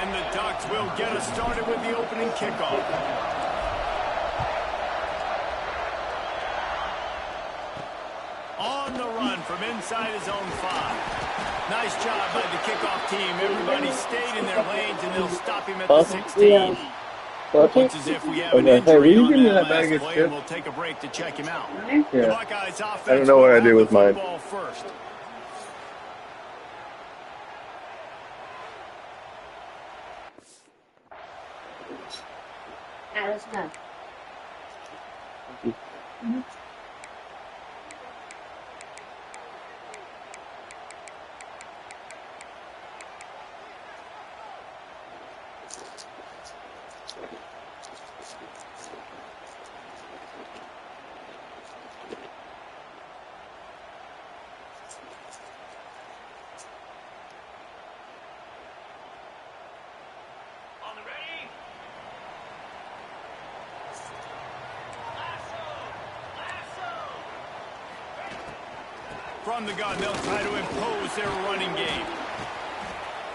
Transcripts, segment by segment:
And the Ducks will get us started with the opening kickoff. On the run from inside his own 5. Nice job by the kickoff team. Everybody stayed in their lanes, and they'll stop him at the 16. Looks as if we have an injury on that last play, and we'll take a break to check him out. The Buckeyes offense, I don't know what I do with mine. First. That's done. From the gun, they'll try to impose their running game.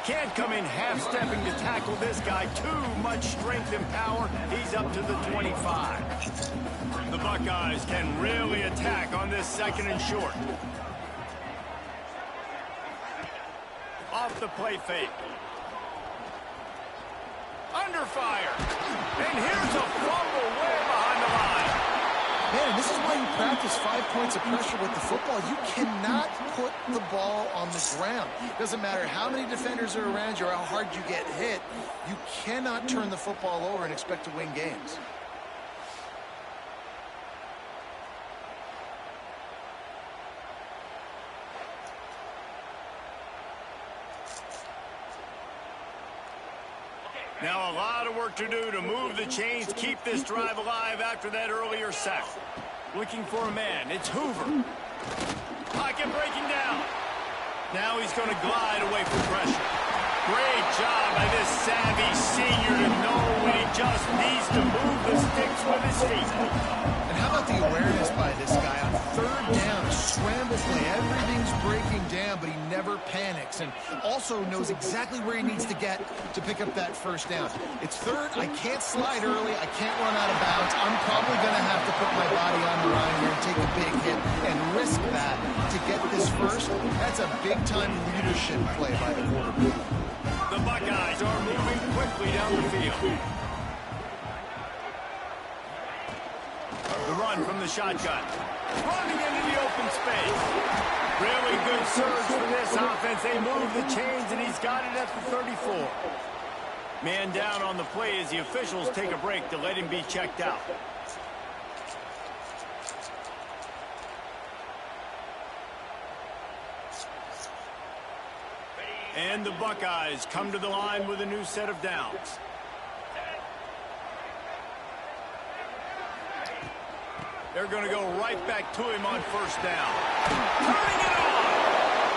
Can't come in half-stepping to tackle this guy. Too much strength and power. He's up to the 25. The Buckeyes can really attack on this 2nd and short. Off the play fake. Under fire. And here's a fumble way behind the line. Man, this is why you practice 5 points of pressure with the football. You cannot put the ball on the ground. Doesn't matter how many defenders are around you or how hard you get hit. You cannot turn the football over and expect to win games. Now a lot of work to do to move the chains, keep this drive alive after that earlier sack. Looking for a man. It's Hoover. Pocket breaking down. Now he's going to glide away from pressure. Great job by this savvy senior to know when he just needs to move the sticks with his feet. And how about the awareness by this guy on 3rd down? A scramble play. Everything's breaking down, but he never panics. And also knows exactly where he needs to get to pick up that 1st down. It's 3rd. I can't slide early. I can't run out of bounds. I'm probably going to have to put my body on the line here and take a big hit and risk that to get this 1st. That's a big-time leadership play by the quarterback. The Buckeyes are moving quickly down the field. The run from the shotgun. Running into the open space. Really good surge for this offense. They move the chains, and he's got it at the 34. Man down on the play as the officials take a break to let him be checked out. And the Buckeyes come to the line with a new set of downs. They're going to go right back to him on 1st down. Turning it on.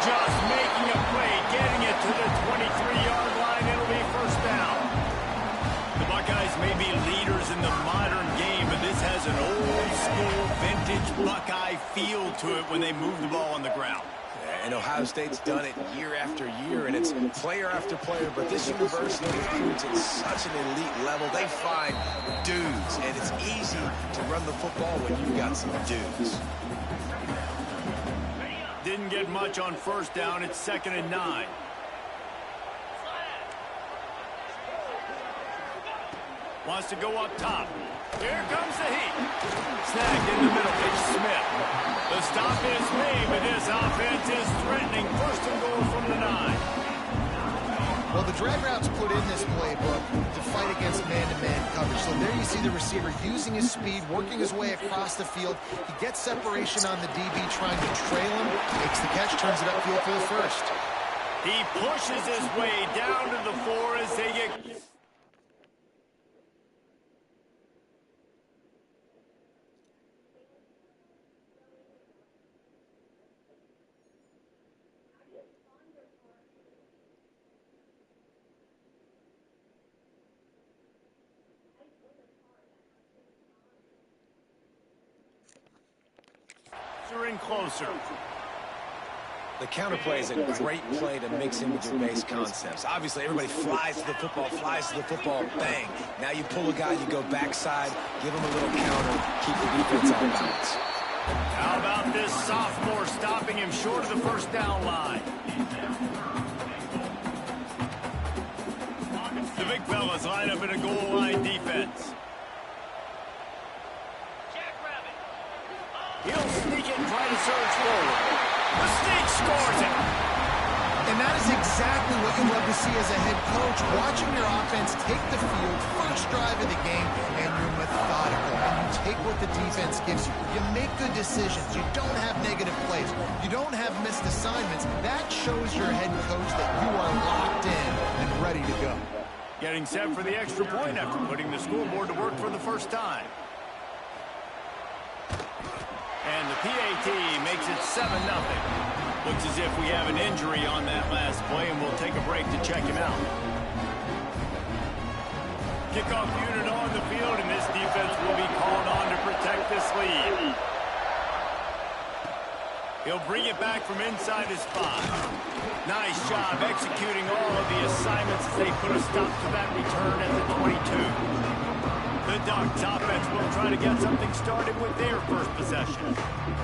Just making a play, getting it to the 23-yard line. It'll be 1st down. The Buckeyes may be leaders in the modern game, but this has an old-school, vintage Buckeye feel to it when they move the ball on the ground. And Ohio State's done it year after year, and it's player after player. But this university recruits at such an elite level. They find dudes, and it's easy to run the football when you've got some dudes. Didn't get much on 1st down. It's 2nd and 9. Wants to go up top. Here comes the heat. Snagged in the middle. It's Smith. The stop is made, but this offense is threatening. 1st and goal from the 9. Well, the drag routes put in this playbook to fight against man-to-man coverage. So there you see the receiver using his speed, working his way across the field. He gets separation on the DB, trying to trail him, makes the catch, turns it upfield for the 1st. He pushes his way down to the 4 as they get... in closer. The counter play is a great play to mix in with your base concepts. Obviously, everybody flies to the football, bang. Now you pull a guy, you go backside, give him a little counter, keep the defense on balance. How about this sophomore stopping him short of the first down line? The big fellas line up in a goal line defense. He'll sneak it and try to surge forward. The sneak scores it. And that is exactly what you love to see as a head coach, watching your offense take the field, first drive of the game, and you're methodical, and you take what the defense gives you. You make good decisions. You don't have negative plays. You don't have missed assignments. That shows your head coach that you are locked in and ready to go. Getting set for the extra point after putting the scoreboard to work for the first time. And the PAT makes it 7-0. Looks as if we have an injury on that last play, and we'll take a break to check him out. Kickoff unit on the field, and this defense will be called on to protect this lead. He'll bring it back from inside his 5. Nice job executing all of the assignments as they put a stop to that return at the 22. The Ducks offense will try to get something started with their first possession.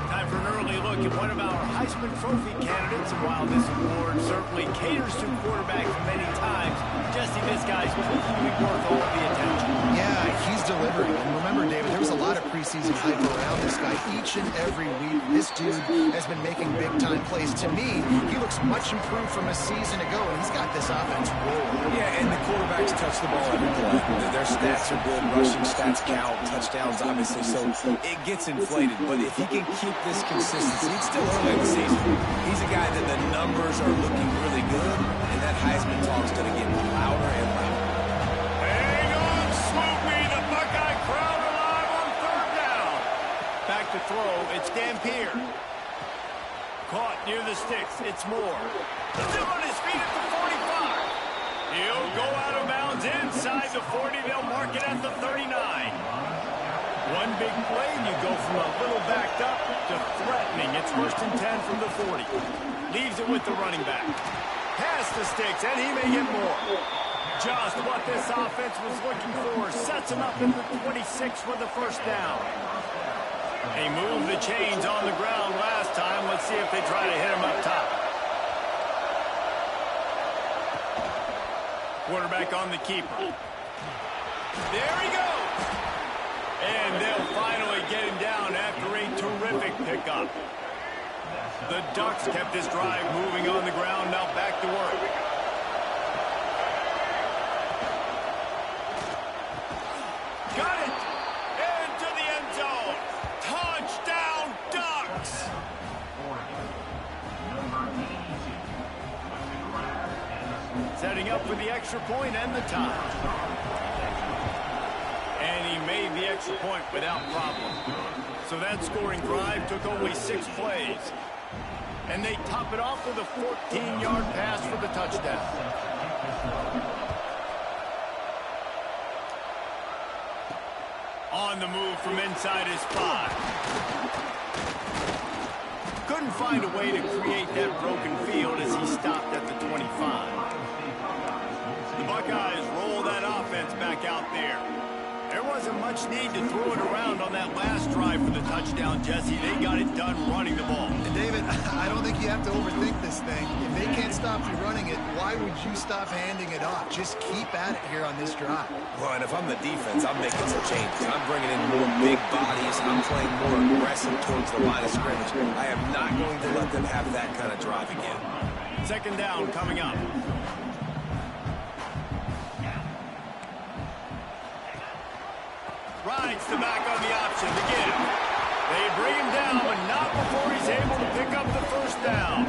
Time for an early look at one of our Heisman Trophy candidates, and while this award certainly caters to quarterbacks many times, Jesse, this guy's proving to be worth all the attention. Yeah, he's delivering. And remember, David, there was a lot of preseason hype around this guy. Each and every week, this dude has been making big-time plays. To me, he looks much improved from a season ago, and he's got this offense rolling. Yeah, and the quarterbacks touch the ball every play. Their stats are good. Rushing stats count. Touchdowns, obviously, so it gets inflated. But if he can keep this consistency, it's still early in the season. He's a guy that the numbers are looking really good, and that Heisman talk's going to get louder and louder. Hang on, Swoopy. The Buckeye crowd alive on third down. Back to throw. It's Dampier. Caught near the sticks. It's Moore. Still on his feet at the 45. He'll go out of bounds inside the 40. They'll mark it at the 39. One big play, and you go from a little backed up to threatening. It's 1st and 10 from the 40. Leaves it with the running back. Past the sticks, and he may get more. Just what this offense was looking for. Sets him up at the 26 for the first down. They moved the chains on the ground last time. Let's see if they try to hit him up top. Quarterback on the keeper. There he goes. And they'll finally get him down after a terrific pickup. The Ducks kept this drive moving on the ground. Now back to work. Got it. Into the end zone. Touchdown, Ducks. Setting up for the extra point and the tie. And he made the extra point without problem. So that scoring drive took only 6 plays. And they top it off with a 14-yard pass for the touchdown. On the move from inside his 5. Couldn't find a way to create that broken field as he stopped at the 25. The Buckeyes roll that offense back out there. There wasn't much need to throw it around on that last drive for the touchdown, Jesse. They got it done running the ball. And David, I don't think you have to overthink this thing. If they can't stop you running it, why would you stop handing it off? Just keep at it here on this drive. Well, and if I'm the defense, I'm making some changes. I'm bringing in more big bodies. I'm playing more aggressive towards the line of scrimmage. I am not going to let them have that kind of drive again. 2nd down coming up. Rides the back on the option to get him. They bring him down, but not before he's able to pick up the first down.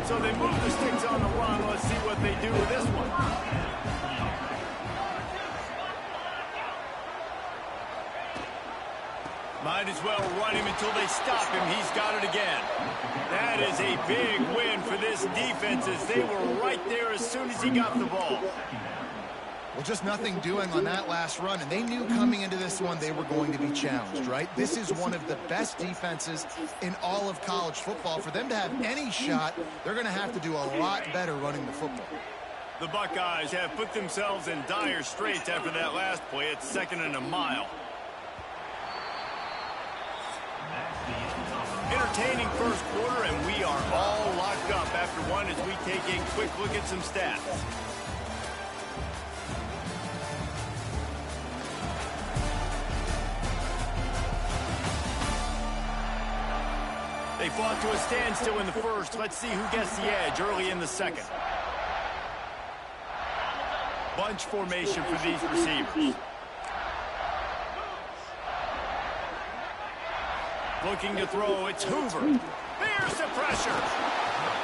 So they move the sticks on the run. Let's see what they do with this one. Might as well run him until they stop him. He's got it again. That is a big win for this defense as they were right there as soon as he got the ball. Well, just nothing doing on that last run, and they knew coming into this one they were going to be challenged, right? This is one of the best defenses in all of college football. For them to have any shot, they're going to have to do a lot better running the football. The Buckeyes have put themselves in dire straits after that last play. It's 2nd and a mile. Entertaining first quarter, and we are all locked up after one as we take a quick look at some stats. They fought to a standstill in the first. Let's see who gets the edge early in the second. Bunch formation for these receivers. Looking to throw, it's Hoover. There's the pressure.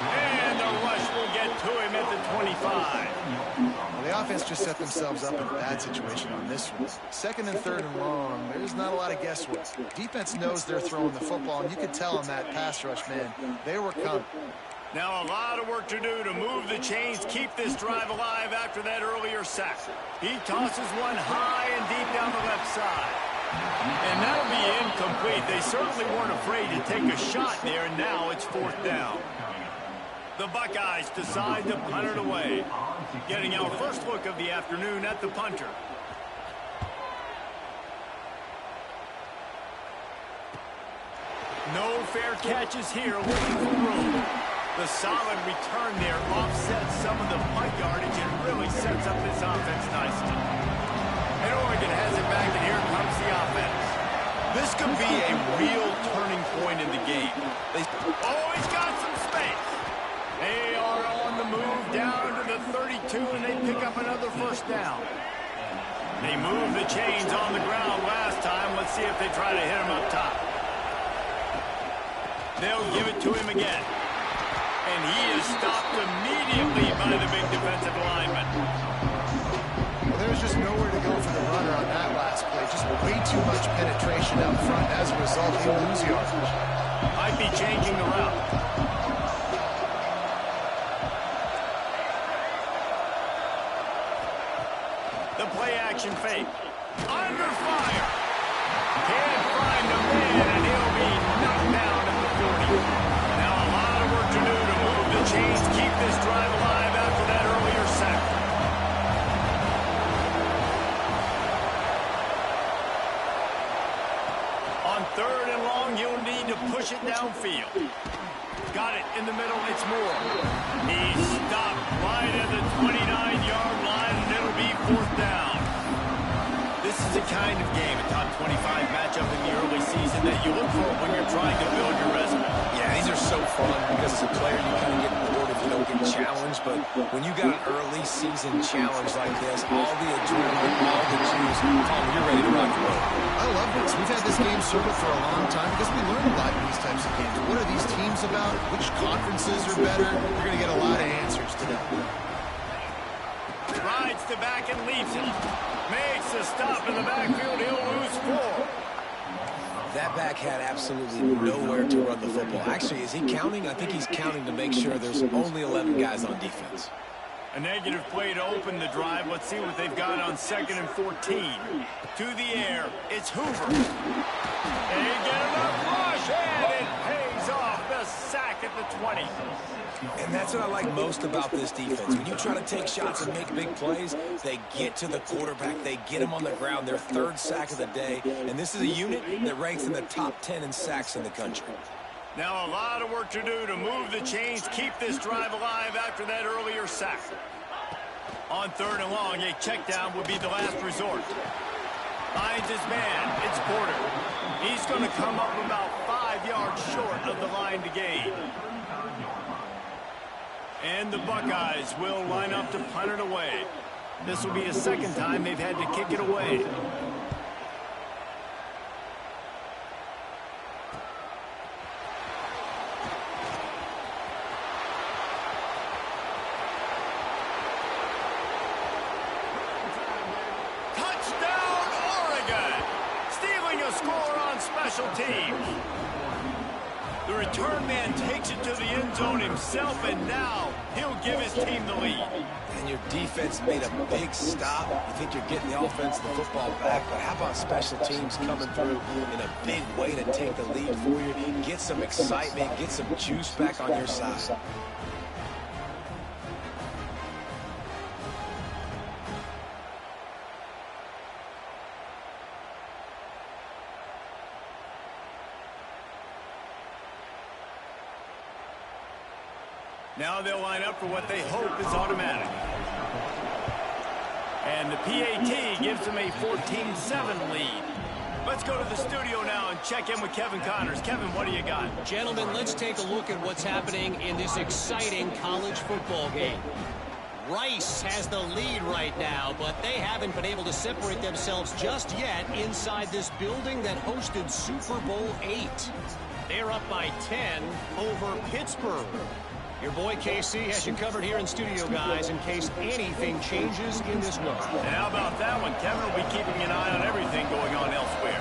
And the rush will get to him at the 25. Well, the offense just set themselves up in a bad situation on this one. 2nd and 3rd and long, there's not a lot of guesswork. Defense knows they're throwing the football, and you could tell on that pass rush, man, they were coming. Now a lot of work to do to move the chains, keep this drive alive after that earlier sack. He tosses one high and deep down the left side. And that'll be incomplete. They certainly weren't afraid to take a shot there, and now it's 4th down. The Buckeyes decide to punt it away. Getting our first look of the afternoon at the punter. No fair catches here, looking for room. The solid return there offsets some of the punt yardage and really sets up this offense nicely. And Oregon has it back, and here comes the offense. This could be a real turning point in the game. Oh, he's got some space. They are on the move down to the 32, and they pick up another first down. They moved the chains on the ground last time. Let's see if they try to hit him up top. They'll give it to him again. And he is stopped immediately by the big defensive lineman. Well, there's just nowhere to go for the runner on that last play. Just way too much penetration up front. As a result, he lose yardage. Might be changing the route. The play action fake. Under fire. Can't find the man, and he'll be knocked down at the 40. Now a lot of work to do to move the chains, keep this drive alive after that earlier sack. On 3rd and long, you'll need to push it downfield. Got it in the middle, it's Moore. He's stopped right at the 29-yard line, and it'll be 4th down. This is the kind of game, a top 25 matchup in the early season, that you look for when you're trying to build your resume. Yeah, these are so fun because as a player you kind of get bored if you don't get challenged, but when you got an early season challenge like this, all the adrenaline, all the juice, you're ready to rock and roll. I love this. We've had this game circled for a long time because we learn a lot in these types of games. What are these teams about? Which conferences are better? You're going to get a lot of answers today. Rides to back and leaves it. Makes a stop in the backfield. He'll lose 4. That back had absolutely nowhere to run the football. Actually, is he counting? I think he's counting to make sure there's only 11 guys on defense. A negative play to open the drive. Let's see what they've got on 2nd and 14. To the air, it's Hoover. They get enough rush, and it pays off. The sack at the 20. And that's what I like most about this defense. When you try to take shots and make big plays, they get to the quarterback. They get him on the ground, their 3rd sack of the day. And this is a unit that ranks in the top 10 in sacks in the country. Now a lot of work to do to move the chains, keep this drive alive after that earlier sack. On 3rd and long, a check down would be the last resort. Finds his man. It's Porter. He's going to come up about 5 yards short of the line to gain. And the Buckeyes will line up to punt it away. This will be a 2nd time they've had to kick it away. Touchdown, Oregon! Stealing a score on special teams. The The return man takes it to the end zone himself, and now he'll give his team the lead. And your defense made a big stop. You think you're getting the offense the football back, but how about special teams coming through in a big way to take the lead for you? Get some excitement, get some juice back on your side. Now they'll line up for what they hope is automatic. And the PAT gives them a 14-7 lead. Let's go to the studio now and check in with Kevin Connors. Kevin, what do you got? Gentlemen, let's take a look at what's happening in this exciting college football game. Rice has the lead right now, but they haven't been able to separate themselves just yet inside this building that hosted Super Bowl VIII. They're up by 10 over Pittsburgh. Your boy KC has you covered here in studio, guys, in case anything changes in this one. And how about that one? Kevin will be keeping an eye on everything going on elsewhere.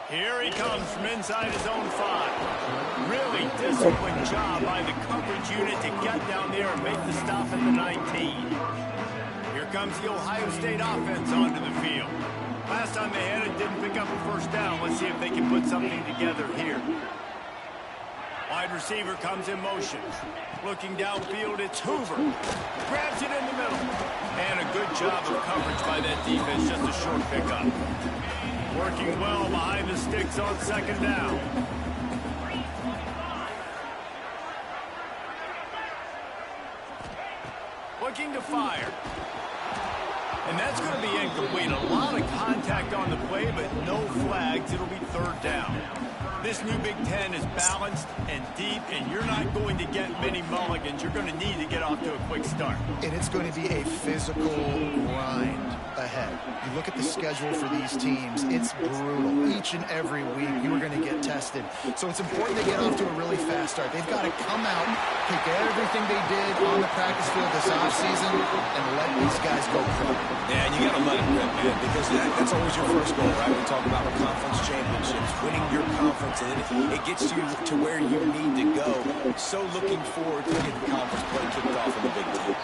Here he comes from inside his own 5. Really disciplined job by the coverage unit to get down there and make the stop at the 19. Here comes the Ohio State offense onto the field. Last time they had it, didn't pick up a first down. Let's see if they can put something together here. Wide receiver comes in motion. Looking downfield, it's Hoover. Grabs it in the middle. And a good job of coverage by that defense, just a short pickup. Working well behind the sticks on second down. Looking to fire. And that's going to be incomplete. A lot of contact on the play, but no flags. It'll be third down. This new Big Ten is balanced and deep, and you're not going to get many mulligans. You're going to need to get off to a quick start. And it's going to be a physical grind ahead. You look at the schedule for these teams, it's brutal. Each and every week, you are going to get tested. So it's important to get off to a really fast start. They've got to come out, take everything they did on the practice field this offseason, and let these guys go pro. Yeah, and you got to let it rip, man, because that's always your first goal, right? We talk about conference championships, winning your conference, and it gets you to where you need to go. So looking forward to getting conference play kicked off in the Big Ten.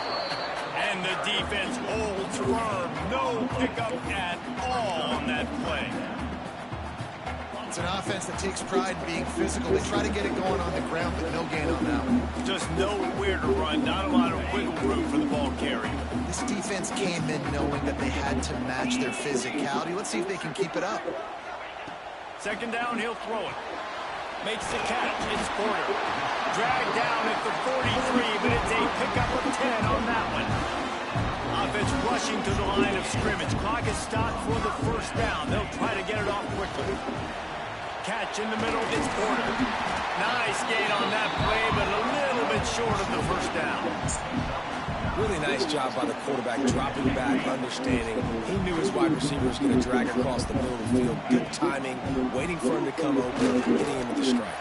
And the defense holds firm. No pickup at all on that play. It's an offense that takes pride in being physical. They try to get it going on the ground, but no gain on that one. Just nowhere to run. Not a lot of wiggle room for the ball carrier. This defense came in knowing that they had to match their physicality. Let's see if they can keep it up. Second down, he'll throw it. Makes the catch. It's Porter. Dragged down at the 43, but it's a pickup of 10 on that one. Offense rushing to the line of scrimmage. Clock is stopped for the first down. They'll try to get it off quickly. Catch in the middle. It's Porter. Nice gain on that play, but a little bit short of the first down. Really nice job by the quarterback, dropping back, understanding. He knew his wide receiver was going to drag across the middle of the field. Good timing, waiting for him to come open, hitting him with the strike.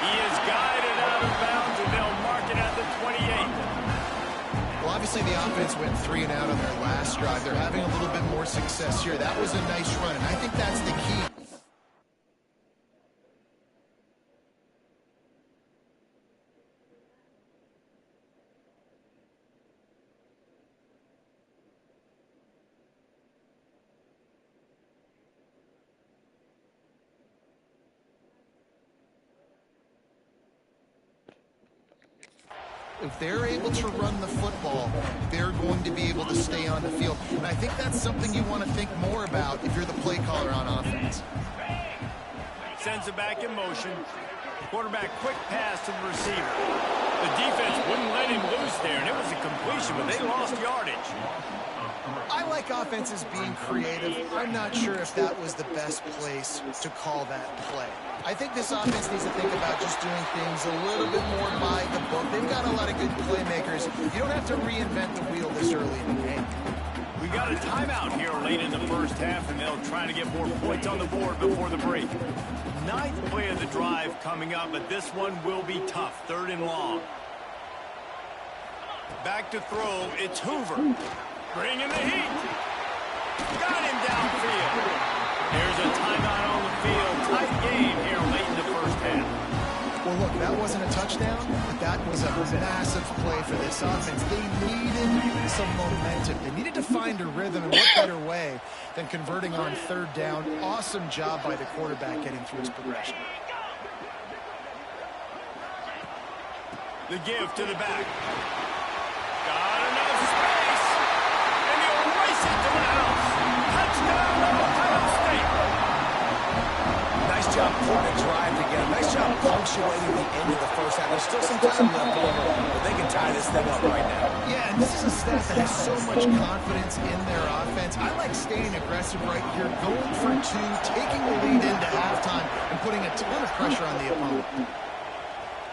He is guided out of bounds, and they'll mark it at the 28. Well, obviously the offense went 3 and out on their last drive. They're having a little bit more success here. That was a nice run, and I think that's the key. If they're able to run the football, they're going to be able to stay on the field. And I think that's something you want to think more about if you're the play caller on offense. Sends it back in motion. Quarterback quick pass to the receiver. The defense wouldn't let him loose there, and it was a completion, but they lost yardage. I like offenses being creative. I'm not sure if that was the best place to call that play. I think this offense needs to think about just doing things a little bit more by the book. They've got a lot of good playmakers. You don't have to reinvent the wheel this early in the game. We got a timeout here late in the first half, and they'll try to get more points on the board before the break. Ninth play of the drive coming up, but this one will be tough. 3rd and long. Back to throw. It's Hoover. Bringing the heat. Got him downfield. There's a timeout on the field. Tight game here late in the first half. Well, look, that wasn't a touchdown, but that was a massive play for this offense. They needed some momentum. They needed to find a rhythm, and what better way than converting on third down. Awesome job by the quarterback getting through his progression. The give to the back. Got enough space. And he'll race it to the house. Touchdown, Ohio State. Nice job putting a drive together. Nice job punctuating the end of the first half. There's still some time left over, but they can tie this thing up right now. Yeah, and this is a staff that has so much confidence in their offense. I like staying aggressive right here, going for two, taking the lead into halftime, and putting a ton of pressure on the opponent.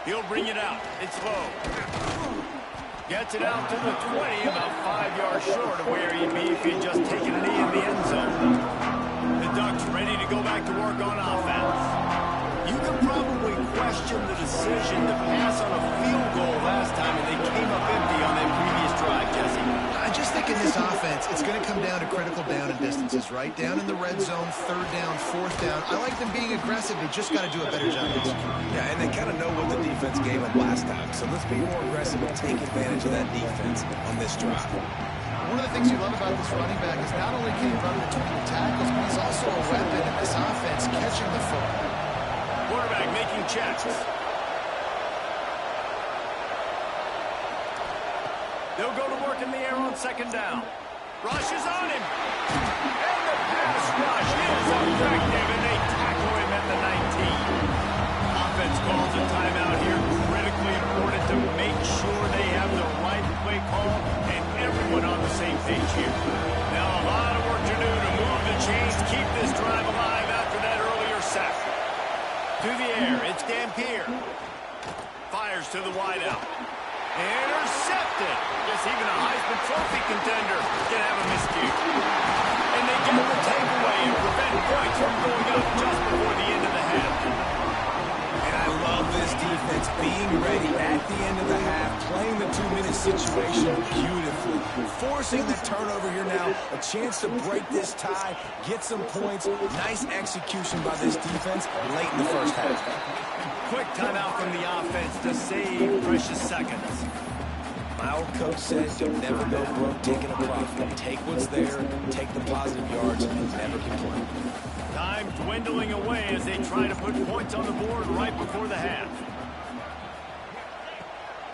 He'll bring it out. It's low. Gets it out to the 20, about 5 yards short of where he'd be if he'd just taken a knee in the end zone. The Ducks ready to go back to work on offense. You could probably question the decision to pass on a field goal last time, and they came up empty on that previous drive, Jesse. I just think in this offense, it's going to come down to critical down and distances, right? Down in the red zone, third down, fourth down. I like them being aggressive. They just got to do a better job executing. Yeah, and they kind of know what the defense gave them last time, so let's be more aggressive and take advantage of that defense on this drive. One of the things you love about this running back is not only can he run between the tackles, but he's also a weapon in this offense, catching the football. Quarterback making checks. They'll go to work in the air on second down. Rush is on him. And the pass rush is effective, and they tackle him at the 19. Offense calls a timeout here. Critically important to make sure they have the right play call and everyone on the same page here. Now a lot of work to do to move the chains, keep this drive alive after that earlier sack. To the air, it's Dampier. Fires to the wideout. Intercepted. Guess even a Heisman Trophy contender can have a miscue. And they get the takeaway and prevent points from going up just before the end of the half. And I love this defense being ready at the end of the half, playing the 2-minute situation beautifully, forcing the turnover here now, a chance to break this tie, get some points. Nice execution by this defense late in the first half. Quick timeout from the offense to save precious seconds. My old coach said, you'll never go broke taking a profit. Take what's there, take the positive yards, and never complain. Time dwindling away as they try to put points on the board right before the half.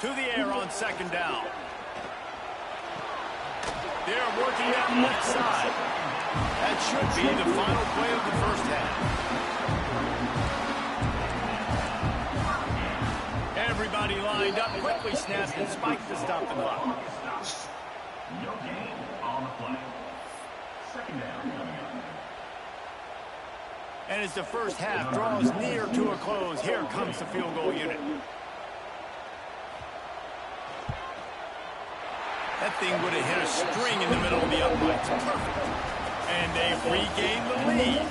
To the air on second down. They're working that left side. That should be the final play of the first half. Everybody lined up, quickly snapped and spiked to stop the clock. No gain on the play. Second down. And as the first half draws near to a close, here comes the field goal unit. That thing would have hit a string in the middle of the uprights. Perfect. And they've regained the lead.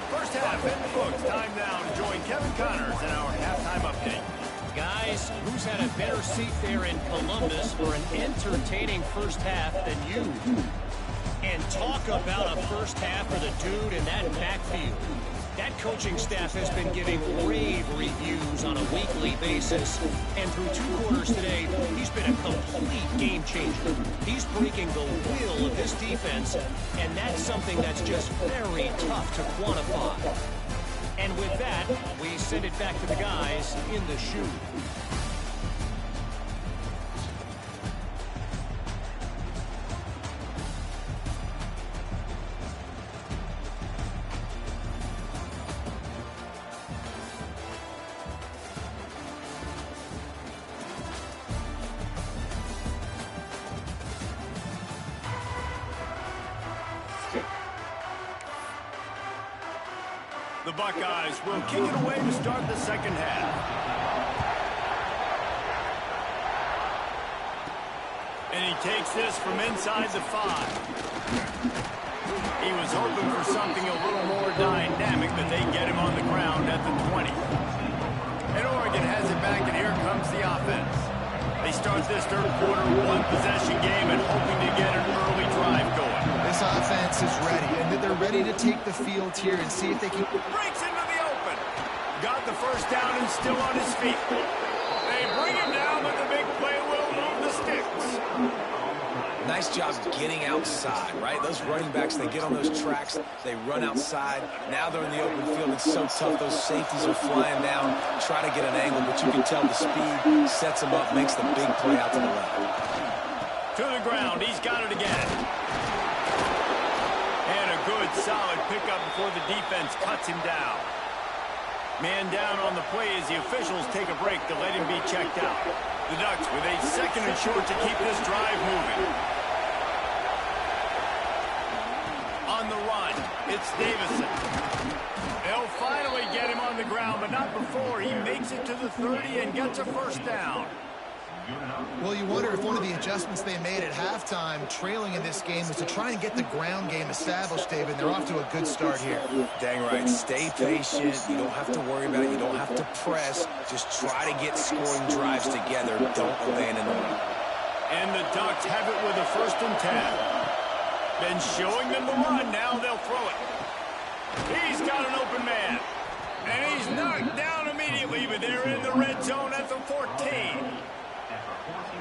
First half in the books. Time now to join Kevin Connors in our halftime update. Guys, who's had a better seat there in Columbus for an entertaining first half than you? And talk about a first half for the dude in that backfield. That coaching staff has been giving rave reviews on a weekly basis. And through 2 quarters today, he's been a complete game changer. He's breaking the will of this defense, and that's something that's just very tough to quantify. And with that, we send it back to the guys in the shoe. The Buckeyes will kick it away to start the second half. And he takes this from inside the 5. He was hoping for something a little more dynamic, but they get him on the ground at the 20. And Oregon has it back, and here comes the offense. They start this third quarter one-possession game and hoping to get an early drive. is ready, and that they're ready to take the field here and see if they can... Breaks into the open. Got the first down and still on his feet. They bring him down, but the big play will move the sticks. Nice job getting outside, right? Those running backs, they get on those tracks, they run outside. Now they're in the open field. It's so tough. Those safeties are flying down, try to get an angle, but you can tell the speed sets them up, makes the big play out to the left. To the ground. He's got it again. And a good, solid pickup before the defense cuts him down. Man down on the play as the officials take a break to let him be checked out. The Ducks with a second and short to keep this drive moving. On the run, it's Davison. They'll finally get him on the ground, but not before he makes it to the 30 and gets a first down. Well, you wonder if one of the adjustments they made at halftime, trailing in this game, was to try and get the ground game established, David. They're off to a good start here. Dang right. Stay patient. You don't have to worry about it. You don't have to press. Just try to get scoring drives together. Don't abandon the run. And the Ducks have it with a 1st and 10. Been showing them the run. Now they'll throw it. He's got an open man. And he's knocked down immediately, but they're in the red zone at the 14.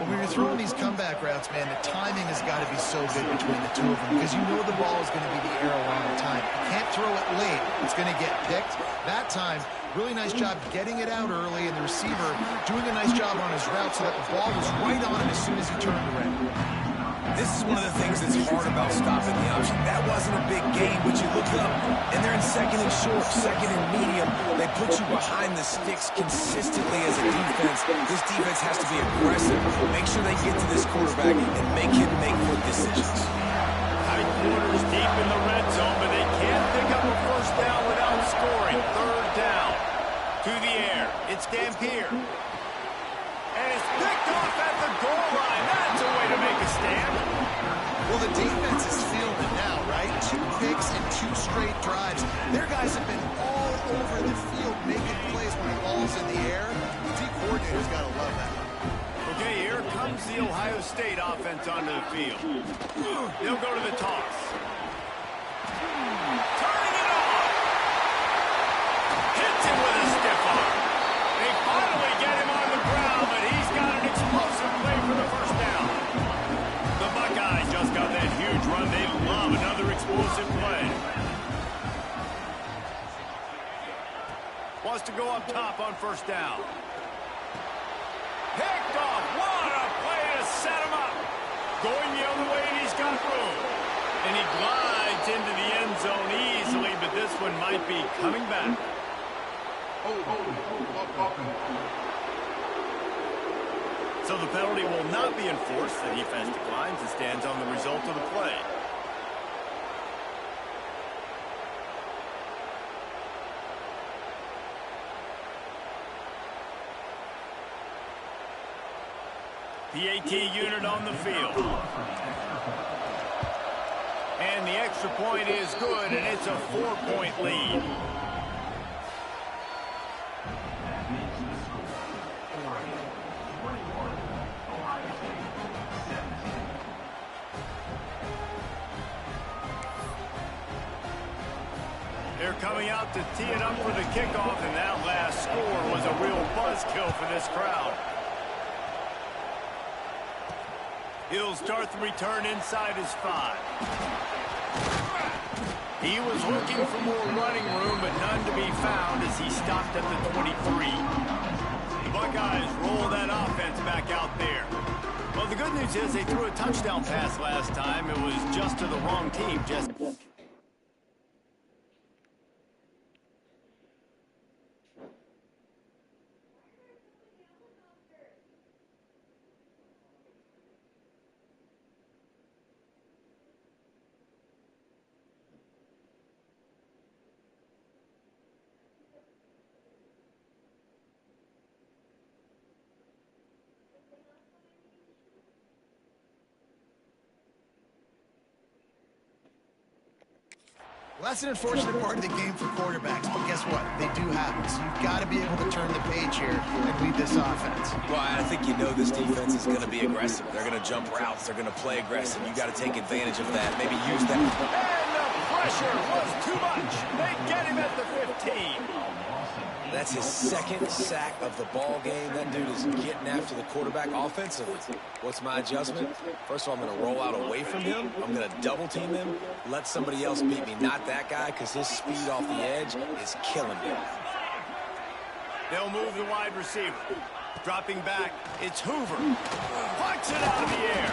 When you're throwing these comeback routes, man, the timing has got to be so good between the two of them because you know the ball is going to be the arrow on the time. You can't throw it late. It's going to get picked. That time, really nice job getting it out early, and the receiver doing a nice job on his route so that the ball was right on him as soon as he turned around. This is one of the things that's hard about stopping the option. That wasn't a big gain, but you look up, and they're in 2nd and short, 2nd and medium. They put you behind the sticks consistently as a defense. This defense has to be aggressive. Make sure they get to this quarterback and make him make quick decisions. Tight quarters deep in the red zone, but they can't pick up a first down without scoring. 3rd down. To the air. It's Dampier. And it's picked off at the goal line. That's a way to make a stand. Well, the defense is feeling it now, right? 2 picks and 2 straight drives. Their guys have been all over the field making plays when the ball's in the air. The D coordinator's got to love that. Okay, here comes the Ohio State offense onto the field. They'll go to the toss. Turning it on. Hits him with a stiff arm. They finally get him on the ground, but he's got an explosive play for the first down. The Buckeyes just got that huge run. They love another explosive play. Wants to go up top on 1st down. Picked off. What a play to set him up. Going the other way, and he's got room. And he glides into the end zone easily, but this one might be coming back. So the penalty will not be enforced. The defense declines and stands on the result of the play. PAT unit on the field. And the extra point is good, and it's a 4-point lead. They're coming out to tee it up for the kickoff, and that last score was a real buzzkill for this crowd. He'll start the return inside his 5. He was looking for more running room, but none to be found as he stopped at the 23. The Buckeyes roll that offense back out there. Well, the good news is they threw a touchdown pass last time. It was just to the wrong team. Well, that's an unfortunate part of the game for quarterbacks, but guess what? They do happen, so you've got to be able to turn the page here and lead this offense. Well, I think you know this defense is going to be aggressive. They're going to jump routes. They're going to play aggressive. You got to take advantage of that. Maybe use that. And pressure was too much. They get him at the 15. That's his second sack of the ball game. That dude is getting after the quarterback offensively. What's my adjustment? First of all, I'm going to roll out away from him. I'm going to double team him. Let somebody else beat me, not that guy, because his speed off the edge is killing me. They'll move the wide receiver. Dropping back, it's Hoover. Plucks it out of the air.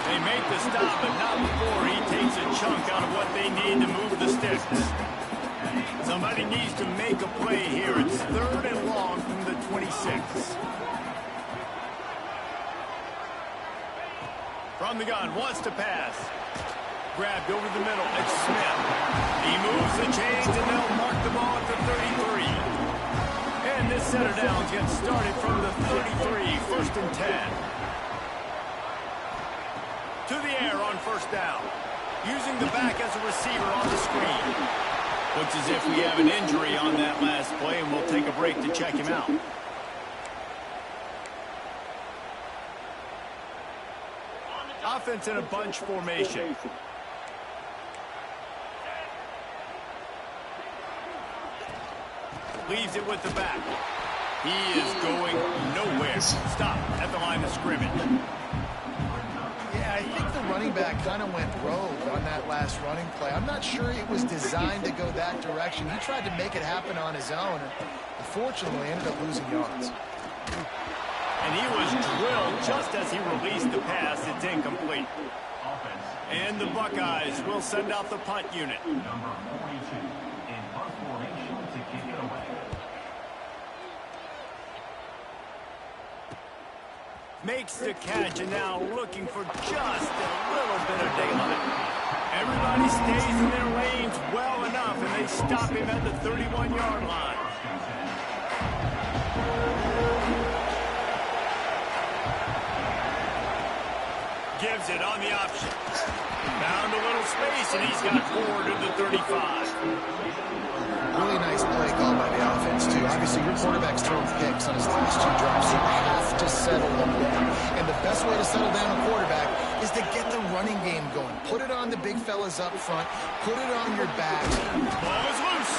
They make the stop, but not before he takes a chunk out of what they need to move the sticks. Somebody needs to make a play here. It's 3rd and long from the 26. From the gun, wants to pass. Grabbed over the middle, it's Smith. He moves the chains, and they'll mark the ball at the 33. And this set of downs gets started from the 33, 1st and 10. To the air on 1st down. Using the back as a receiver on the screen. Looks as if we have an injury on that last play, and we'll take a break to check him out. Offense in a bunch formation. Leaves it with the back. He is going nowhere. Stop at the line of scrimmage. Yeah, I think the running back kind of went rogue on that last running play. I'm not sure it was designed to go that direction. He tried to make it happen on his own, and unfortunately ended up losing yards. And he was drilled just as he released the pass. It's incomplete. And the Buckeyes will send out the punt unit. Number 42 in punt formation to kick it away. Makes the catch, and now looking for just a little bit of daylight. Everybody stays in their lanes well enough, and they stop him at the 31-yard line. Gives it on the option. Found a little space, and he's got 4 to the 35. Really nice play call by the offense, too. Obviously, your quarterback's thrown picks on his last 2 drops. You have to settle them down. And the best way to settle down a quarterback is to get the running game going. Put it on the big fellas up front. Put it on your back. Ball is loose.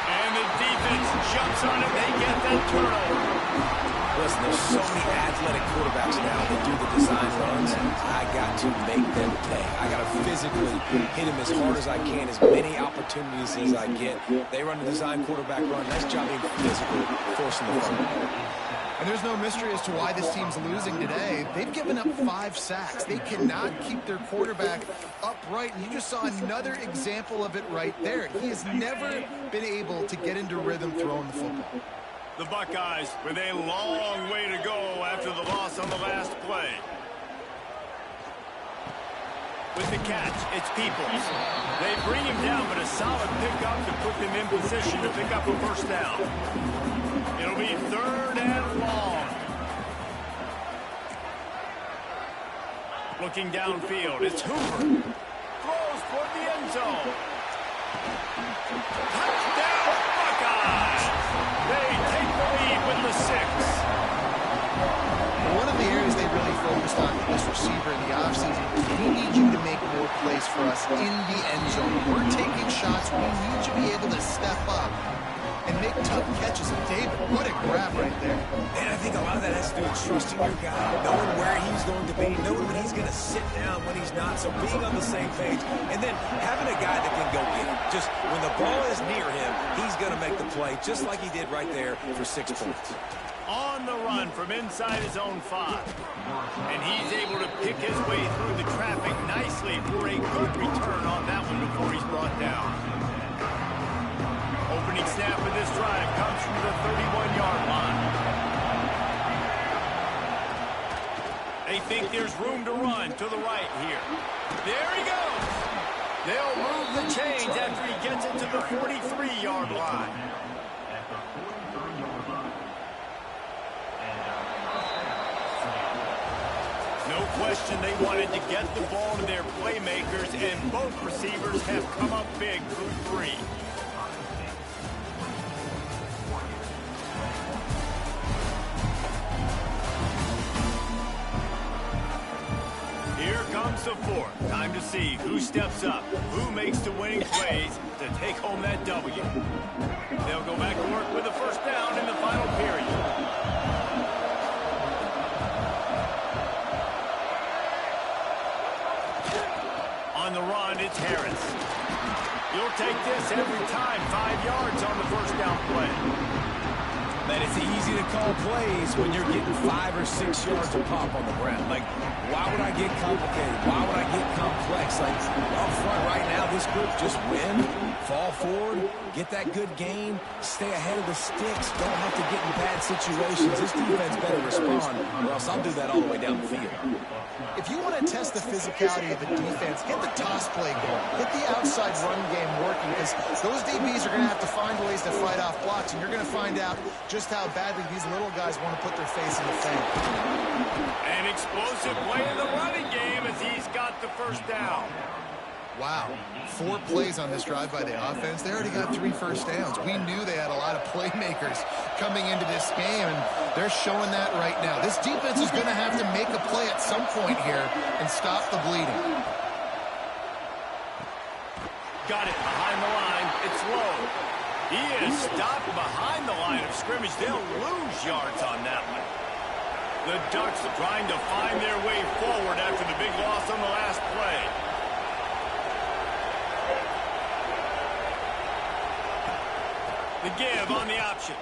And the defense jumps on it. They get that turnover. Listen, there's so many athletic quarterbacks now that do the design runs. I got to make them pay. I got to physically hit him as hard as I can, as many opportunities as I get. They run the design quarterback run. Nice job being physical, forcing the fumble. And there's no mystery as to why this team's losing today. They've given up 5 sacks. They cannot keep their quarterback upright. And you just saw another example of it right there. He has never been able to get into rhythm throwing the football. The Buckeyes with a long way to go after the loss on the last play. With the catch, it's Peoples. They bring him down, but a solid pickup to put them in position to pick up a 1st down. It'll be 3rd and long. Looking downfield, it's Hoover. Throws toward the end zone. Touchdown, Buckeyes! They take the lead with the 6. One of the areas they really focused on with this receiver in the offseason, we need you to make more plays for us in the end zone. We're taking shots. We need you to be able to step up and make tough catches. And David, what a grab right there. And I think a lot of that has to do with trusting your guy, knowing where he's going to be, knowing when he's going to sit down, when he's not, so being on the same page, and then having a guy that can go get him. Just when the ball is near him, he's going to make the play, just like he did right there for 6 points. On the run from inside his own 5. And he's able to pick his way through the traffic nicely for a good return on that one before he's brought down. Opening snap of this drive comes from the 31-yard line. They think there's room to run to the right here. There he goes. They'll move the chains after he gets it to the 43-yard line. No question they wanted to get the ball to their playmakers, and both receivers have come up big through 3. Here comes comes the fourth. Time to see who steps up, who makes the winning plays to take home that W. They'll go back to work with the first down in the final period. On the run, it's Harris. You'll take this every time. 5 yards on the first down play. Man, it's easy to call plays when you're getting 5 or 6 yards of pop on the ground. Like, why would I get complicated? Why would I get complex? Like, up front right now, this group just win, fall forward, get that good gain, stay ahead of the sticks, don't have to get in bad situations. This defense better respond, or else I'll do that all the way down the field. If you want to test the physicality of the defense, get the toss play going. Get the outside run game working, because those DBs are going to have to find ways to fight off blocks, and you're going to find out just how badly these little guys want to put their face in the thing. An explosive play in the running game as he's got the first down. Wow, 4 plays on this drive by the offense. They already got 3 first downs. We knew they had a lot of playmakers coming into this game, and they're showing that right now. This defense is going to have to make a play at some point here and stop the bleeding. Got it behind the line. It's low. He is stopped behind the line of scrimmage. They'll lose yards on that one. The Ducks are trying to find their way forward after the big loss on the last play. The give on the option.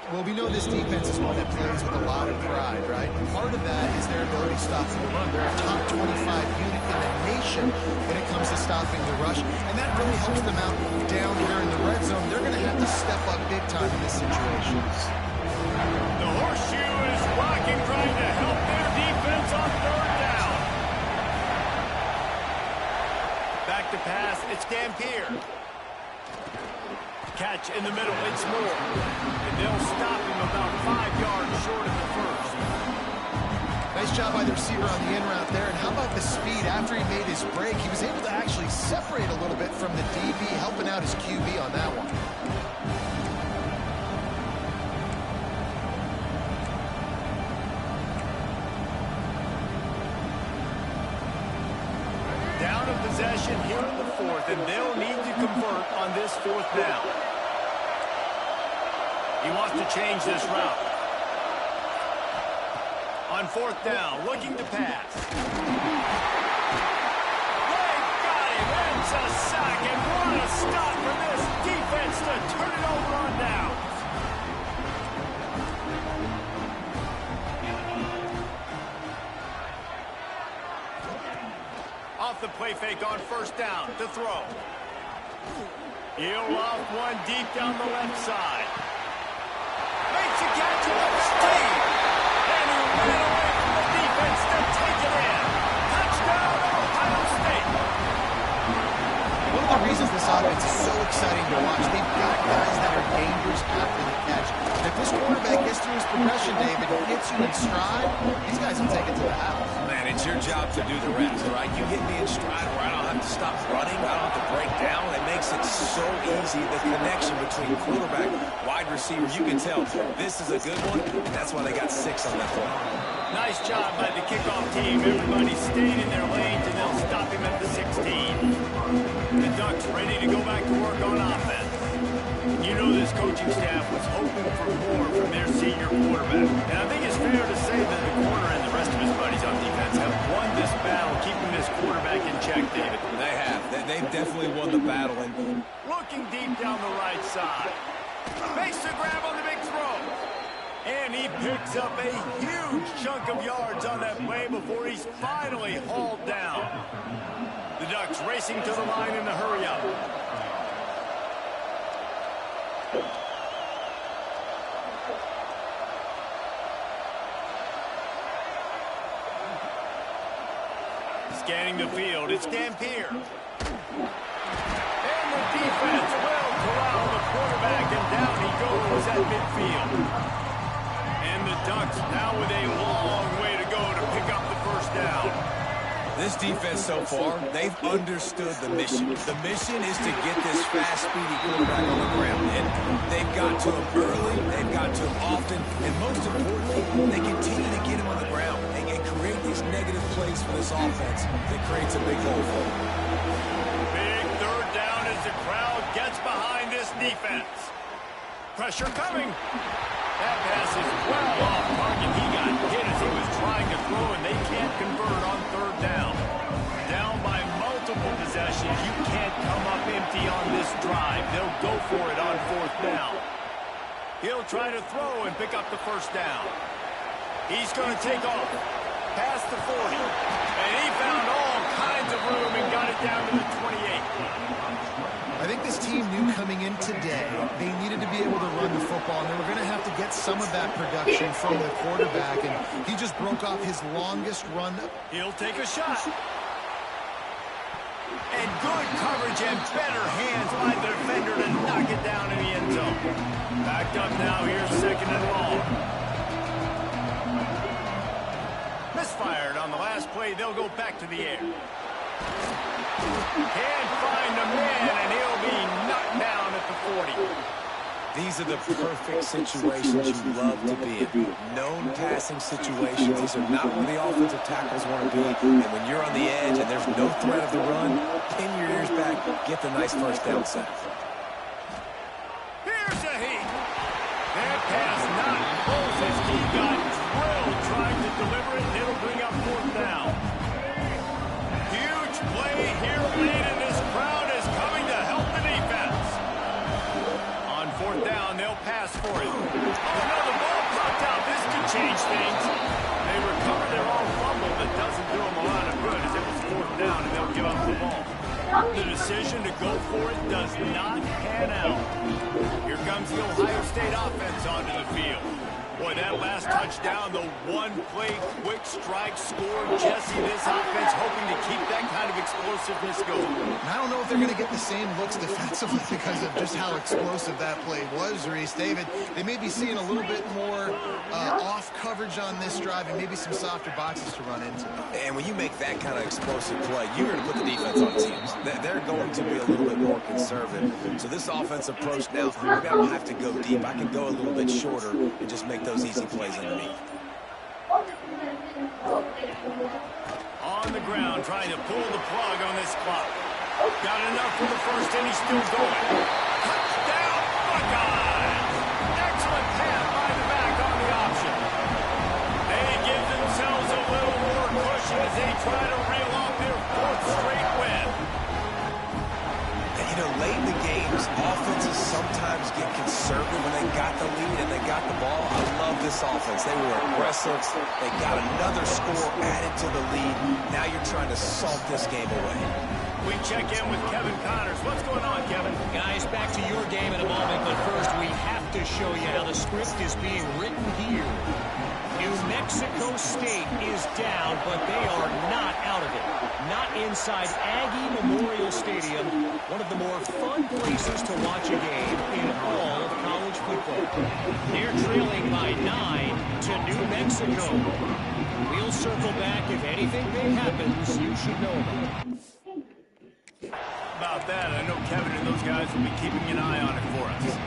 Well, we know this defense is one that plays with a lot of pride, right? And part of that is their ability to stop the run. They're a top 25 unit in the nation when it comes to stopping the rush, and that really helps them out down here in the red zone. They're going to have to step up big time in this situation. The horseshoe is rocking, trying to help their defense on third down. Back to pass, it's Dampier. Catch in the middle, it's Moore. And they'll stop him about 5 yards short of the first. Nice job by the receiver on the in route there. And how about the speed after he made his break? He was able to actually separate a little bit from the DB, helping out his QB on that one. Down of possession here in the fourth, and they'll need to convert on this fourth down. He wants to change this route. On fourth down, looking to pass. They got him. That's a sack, and what a stop for this defense to turn it over on downs. Off the play fake on first down to throw. He'll loft one deep down the left side. Makes a catch with speed. And he ran away from the defense to take it in. Touchdown, Ohio State. One of the reasons this offense is so exciting to watch, they've got guys that are dangerous after the catch. And if this quarterback gets through his progression, David, hits you in stride, these guys will take it to the house. Man, it's your job to do the rest, all right? You hit me in stride where I don't have to stop running, I don't have to break down. It makes it so easy, the connection between quarterback, wide receiver. You can tell this is a good one, and that's why they got 6 on that play. Nice job by the kickoff team. Everybody stayed in their lanes, and they'll stop him at the 16. The Ducks ready to go back to work on offense. You know this coaching staff was hoping for more from their senior quarterback. And I think it's fair to say that the corner and the rest of his buddies on defense have won this battle, keeping this quarterback in check, David. They have. They've definitely won the battle. And looking deep down the right side. Makes the grab on the big throw. And he picks up a huge chunk of yards on that play before he's finally hauled down. The Ducks racing to the line in the hurry-up. Scanning the field, it's Dampier. And the defense will corral the quarterback, and down he goes at midfield. And the Ducks now with a long way to go to pick up the first down. this defense so far, they've understood the mission. The mission is to get this fast, speedy quarterback on the ground. And they've got to him early, they've got to him often, and most importantly, they continue to get him on the ground and create these negative plays for this offense that creates a big hole for them. Big third down as the crowd gets behind this defense. Pressure coming. That pass is well off target. He got hit as he was trying to throw, and they can't convert on third down. Down by multiple possessions. You can't come up empty on this drive. They'll go for it on fourth down. He'll try to throw and pick up the first down. He's going to take off past the 40. And he found all kinds of room and got it down to the 28. I think this team knew coming in today they needed to be able to run the football, and they were going to have to get some of that production from the quarterback, and he just broke off his longest run. He'll take a shot. And good coverage and better hands by the defender to knock it down in the end zone. Backed up now, here's second and long. Misfired on the last play, they'll go back to the air. Can't find a man, and he'll be knocked down at the 40. These are the perfect situations you love to be in. Known passing situations. These are not where the offensive tackles want to be. And when you're on the edge and there's no threat of the run, pin your ears back, get the nice first down sack. Here's a heat. That pass not close as he got drilled trying to deliver it, and it'll bring up fourth down. Huge play here late, and this crowd is coming to help the defense. On fourth down, they'll pass for it. Oh, no, the ball popped out. This could change things. They recover their own fumble, but doesn't do them a lot of good as it was fourth down, and they'll give up the ball. The decision to go for it does not pan out. Here comes the Ohio State offense onto the field. Boy, that last touchdown, the one-play quick strike score. Jesse, this offense hoping to keep that kind of explosiveness going. I don't know if they're going to get the same looks defensively because of just how explosive that play was, Reese. David, they may be seeing a little bit more off coverage on this drive and maybe some softer boxes to run into. And when you make that kind of explosive play, you're going to put the defense on teams. They're going to be a little bit more conservative. So this offense approach now, maybe I don't have to go deep. I can go a little bit shorter and just make those easy plays underneath. On the ground, trying to pull the plug on this clock. Got enough for the first, and he's still going. Touchdown, Buckeyes! Excellent pass by the back on the option. They give themselves a little more cushion as they try to reel off their fourth straight win. And, you know, late in the games, offenses sometimes get conservative when they got the lead and they got the ball. I love this offense. They were aggressive. They got another score added to the lead. Now you're trying to salt this game away. We check in with Kevin Connors. What's going on, Kevin? Guys, back to your game in a moment, but first we have to show you how the script is being written here. New Mexico State is down, but they are not out of it. Not inside Aggie Memorial Stadium, one of the more fun places to watch a game in all of college football. They're trailing by 9 to New Mexico. We'll circle back. If anything big happens, you should know about it. About that, I know Kevin and those guys will be keeping an eye on it for us.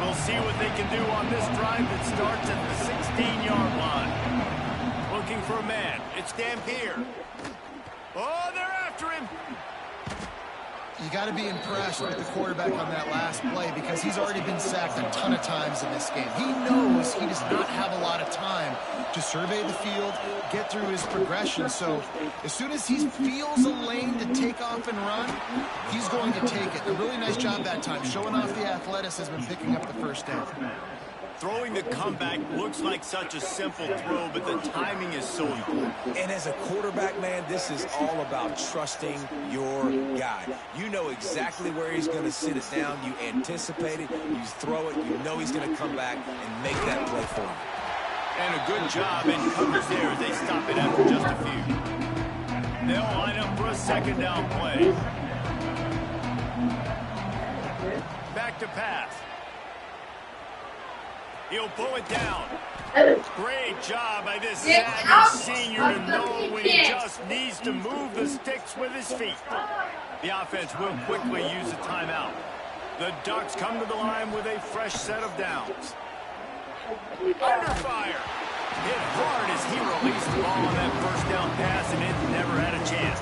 We'll see what they can do on this drive that starts at the 16-yard line. Looking for a man. It's Dampier. Oh, they're after him. You got to be impressed with the quarterback on that last play because he's already been sacked a ton of times in this game. He knows he does not have a lot of time to survey the field, get through his progression. So as soon as he feels a lane to take off and run, he's going to take it. A really nice job that time, showing off the athleticism and picking up the first down. Throwing the comeback looks like such a simple throw, but the timing is so important. And as a quarterback, man, this is all about trusting your guy. You know exactly where he's going to sit it down. You anticipate it. You throw it. You know he's going to come back and make that play for you. And a good job in coverage there as they stop it after just a few. They'll line up for a second down play. Back to pass. He'll pull it down. Great job by this savvy senior to know when he just needs to move the sticks with his feet. The offense will quickly use a timeout. The Ducks come to the line with a fresh set of downs. Under fire. hit hard as he released the ball on that first down pass, and it never had a chance.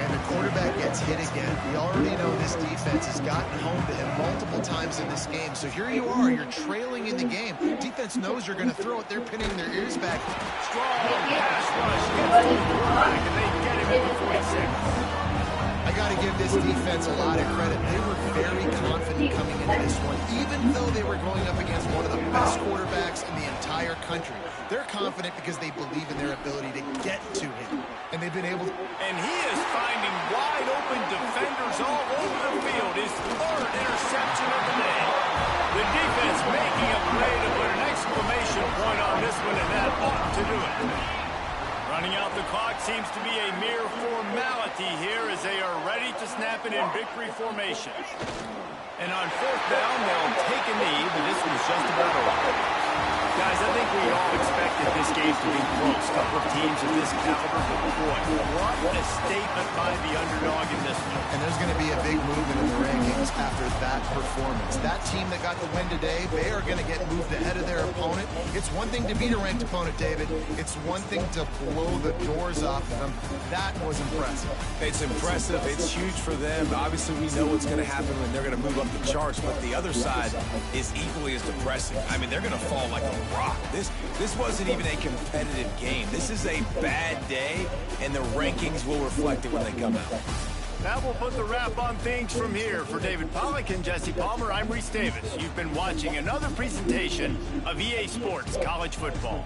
And the quarterback gets hit again. We already know this defense has gotten home to him multiple times in this game. So here you are, you're trailing in the game. Defense knows you're going to throw it. They're pinning their ears back. Strong pass rush gets to the quarterback, and they get him at the 46. I got to give this defense a lot of credit. They were very confident coming into this one, even though they were going up against one of the best quarterbacks in the entire country. They're confident because they believe in their ability to get to him, and they've been able to. And he is finding wide open defenders all over the field. His third interception of the day. The defense making a play to put an exclamation point on this one, and that ought to do it. Running out the clock seems to be a mere formality here as they are ready to snap it in victory formation. And on fourth down, they'll take a knee, but this one's just about over. Guys, I think we all expected this game to be close. A couple of teams of this caliber, but boy, what a statement by the underdog in this one. And there's going to be a big movement in the rankings after that performance. That team that got the win today, they are going to get moved ahead of their opponent. It's one thing to beat a ranked opponent, David. It's one thing to blow the doors off of them. That was impressive. It's impressive. It's huge for them. Obviously, we know what's going to happen when they're going to move up the charts, but the other side is equally as depressing. I mean, they're going to fall like a rock. This wasn't even a competitive game. This is a bad day, and the rankings will reflect it when they come out. That will put the wrap on things from here. For David Pollack and Jesse Palmer, I'm Reese Davis. You've been watching another presentation of EA Sports College Football.